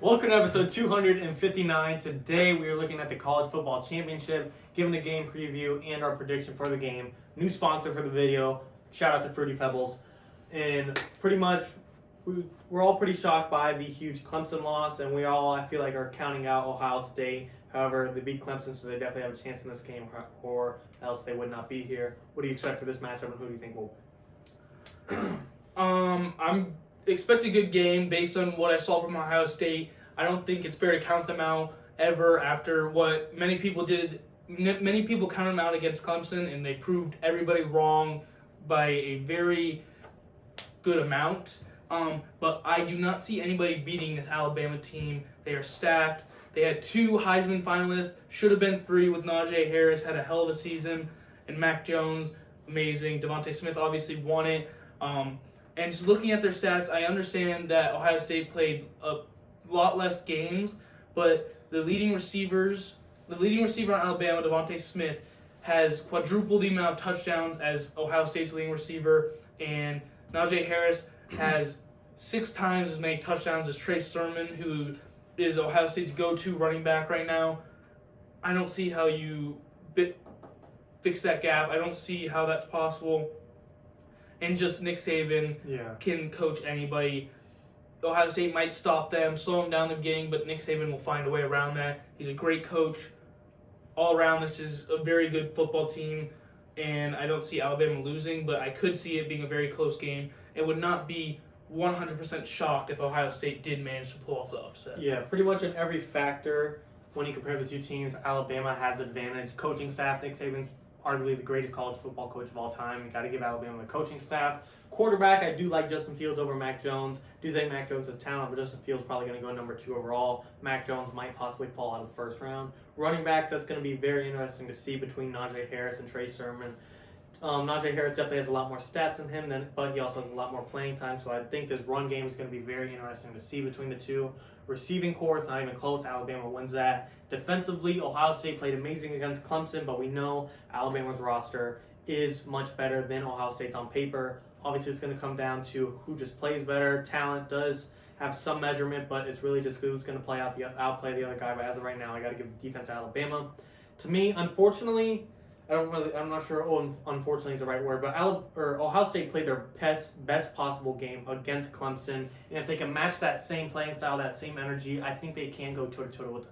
Welcome to episode 259. Today we are looking at the College Football Championship, giving the game preview and our prediction for the game. New sponsor for the video. Shout out to Fruity Pebbles. And pretty much, we're all pretty shocked by the huge Clemson loss, and we all, I feel like, are counting out Ohio State. However, they beat Clemson, so they definitely have a chance in this game, or else they would not be here. What do you expect for this matchup, and who do you think will win? I'm expect a good game based on what I saw from Ohio State. I don't think it's fair to count them out ever after what many people did. Many people counted them out against Clemson, and they proved everybody wrong by a very good amount. But I do not see anybody beating this Alabama team. They are stacked. They had 2 Heisman finalists. Should have been 3 with Najee Harris. Had a hell of a season. And Mac Jones, amazing. Devonta Smith obviously won it. And just looking at their stats, I understand that Ohio State played a lot less games, but the leading receiver on Alabama, Devonta Smith, has quadrupled the amount of touchdowns as Ohio State's leading receiver, and Najee Harris has 6 times as many touchdowns as Trey Sermon, who is Ohio State's go-to running back right now. I don't see how you fix that gap. I don't see how that's possible. And just Nick Saban can coach anybody. Ohio State might stop them, slow them down in the beginning, but Nick Saban will find a way around that. He's a great coach. All around, this is a very good football team, and I don't see Alabama losing, but I could see it being a very close game. It would not be 100% shocked if Ohio State did manage to pull off the upset. Yeah, pretty much in every factor, when you compare the two teams, Alabama has advantage. Coaching staff, Nick Saban's arguably the greatest college football coach of all time. You got to give Alabama a coaching staff. Quarterback, I do like Justin Fields over Mac Jones. Do think Mac Jones has talent, but Justin Fields probably going to go number 2 overall. Mac Jones might possibly fall out of the first round. Running backs, that's going to be very interesting to see between Najee Harris and Trey Sermon. Najee Harris definitely has a lot more stats than him, but he also has a lot more playing time, so I think this run game is going to be very interesting to see between the two. Receiving core, it's not even close. Alabama wins that. Defensively, Ohio State played amazing against Clemson, but we know Alabama's roster is much better than Ohio State's on paper. Obviously, it's going to come down to who just plays better. Talent does have some measurement, but it's really just who's going to outplay the other guy. But as of right now, I got to give the defense to Alabama. To me, unfortunately, I'm not sure. Unfortunately is the right word, but Ohio State played their best possible game against Clemson, and if they can match that same playing style, that same energy, I think they can go toe-to-toe with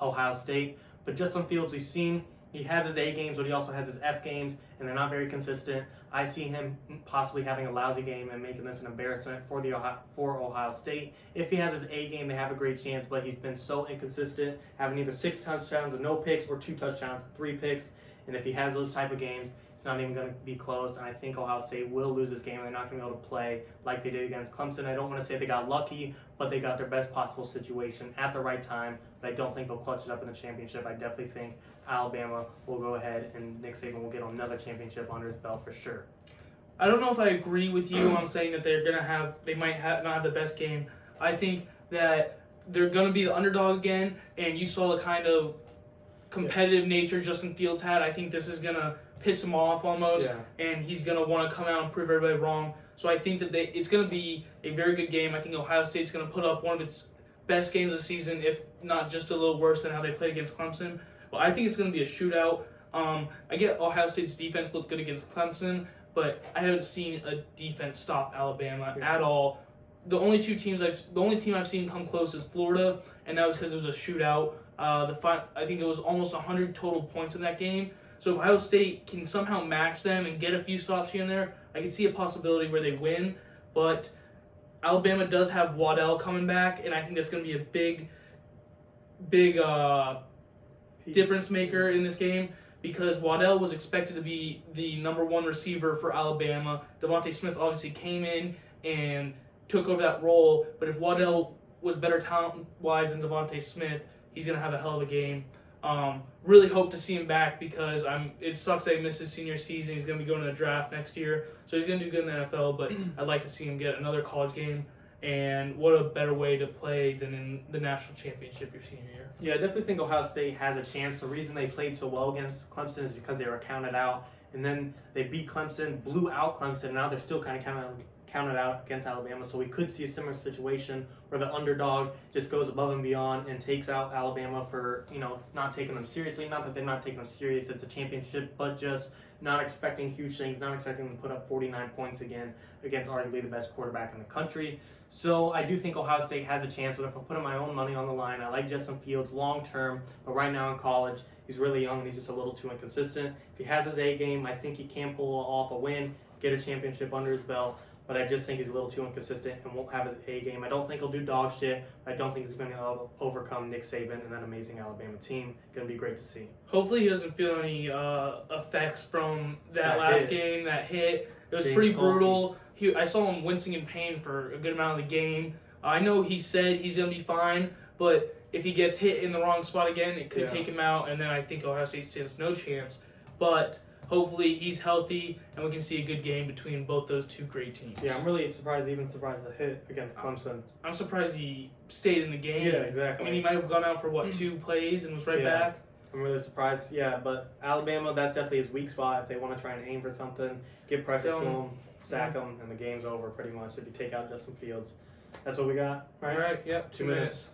Ohio State. But Justin Fields, we've seen he has his A games, but he also has his F games, and they're not very consistent. I see him possibly having a lousy game and making this an embarrassment for Ohio State. If he has his A game, they have a great chance, but he's been so inconsistent, having either 6 touchdowns and no picks or 2 touchdowns and 3 picks. And if he has those type of games, it's not even going to be close. And I think Ohio State will lose this game. They're not going to be able to play like they did against Clemson. I don't want to say they got lucky, but they got their best possible situation at the right time. But I don't think they'll clutch it up in the championship. I definitely think Alabama will go ahead and Nick Saban will get another championship under his belt for sure. I don't know if I agree with you on saying that they might not have the best game. I think that they're going to be the underdog again, and you saw the kind of competitive nature Justin Fields had. I think this is going to piss him off almost, and he's going to want to come out and prove everybody wrong. So I think that it's going to be a very good game. I think Ohio State's going to put up one of its best games of the season, if not just a little worse than how they played against Clemson. But I think it's going to be a shootout. I get Ohio State's defense looked good against Clemson, but I haven't seen a defense stop Alabama at all. The only team I've seen come close is Florida, and that was because it was a shootout. I think it was almost 100 total points in that game. So if Ohio State can somehow match them and get a few stops here and there, I can see a possibility where they win. But Alabama does have Waddell coming back, and I think that's going to be a big difference maker in this game, because Waddell was expected to be the number 1 receiver for Alabama. Devonta Smith obviously came in and took over that role, but if Waddell was better talent-wise than Devonta Smith, he's going to have a hell of a game. Really hope to see him back, because it sucks that he missed his senior season. He's going to be going to the draft next year, so he's going to do good in the NFL, but I'd like to see him get another college game, and what a better way to play than in the national championship your senior year. Yeah, I definitely think Ohio State has a chance. The reason they played so well against Clemson is because they were counted out, and then they beat Clemson, blew out Clemson, and now they're still kind of counted out against Alabama, so we could see a similar situation where the underdog just goes above and beyond and takes out Alabama for, not taking them seriously. Not that they're not taking them serious, it's a championship, but just not expecting huge things, not expecting them to put up 49 points again against arguably the best quarterback in the country. So I do think Ohio State has a chance, but if I'm putting my own money on the line, I like Justin Fields long term, but right now in college, he's really young and he's just a little too inconsistent. If he has his A game, I think he can pull off a win, get a championship under his belt, but I just think he's a little too inconsistent and won't have his A game. I don't think he'll do dog shit. I don't think he's going to overcome Nick Saban and that amazing Alabama team. Going to be great to see. Hopefully he doesn't feel any effects from that last game, that hit. It was James pretty Skolsky. brutal. I saw him wincing in pain for a good amount of the game. I know he said he's going to be fine, but if he gets hit in the wrong spot again, it could take him out, and then I think Ohio State stands no chance. But hopefully he's healthy, and we can see a good game between both those two great teams. Yeah, I'm really surprised the hit against Clemson. I'm surprised he stayed in the game. Yeah, exactly. I mean, he might have gone out for, 2 plays and was right back. I'm really surprised. Yeah, but Alabama, that's definitely his weak spot. If they want to try and aim for something, give pressure to him, sack him, and the game's over pretty much if you take out Justin Fields. That's what we got, right? All right, yep, 2 minutes.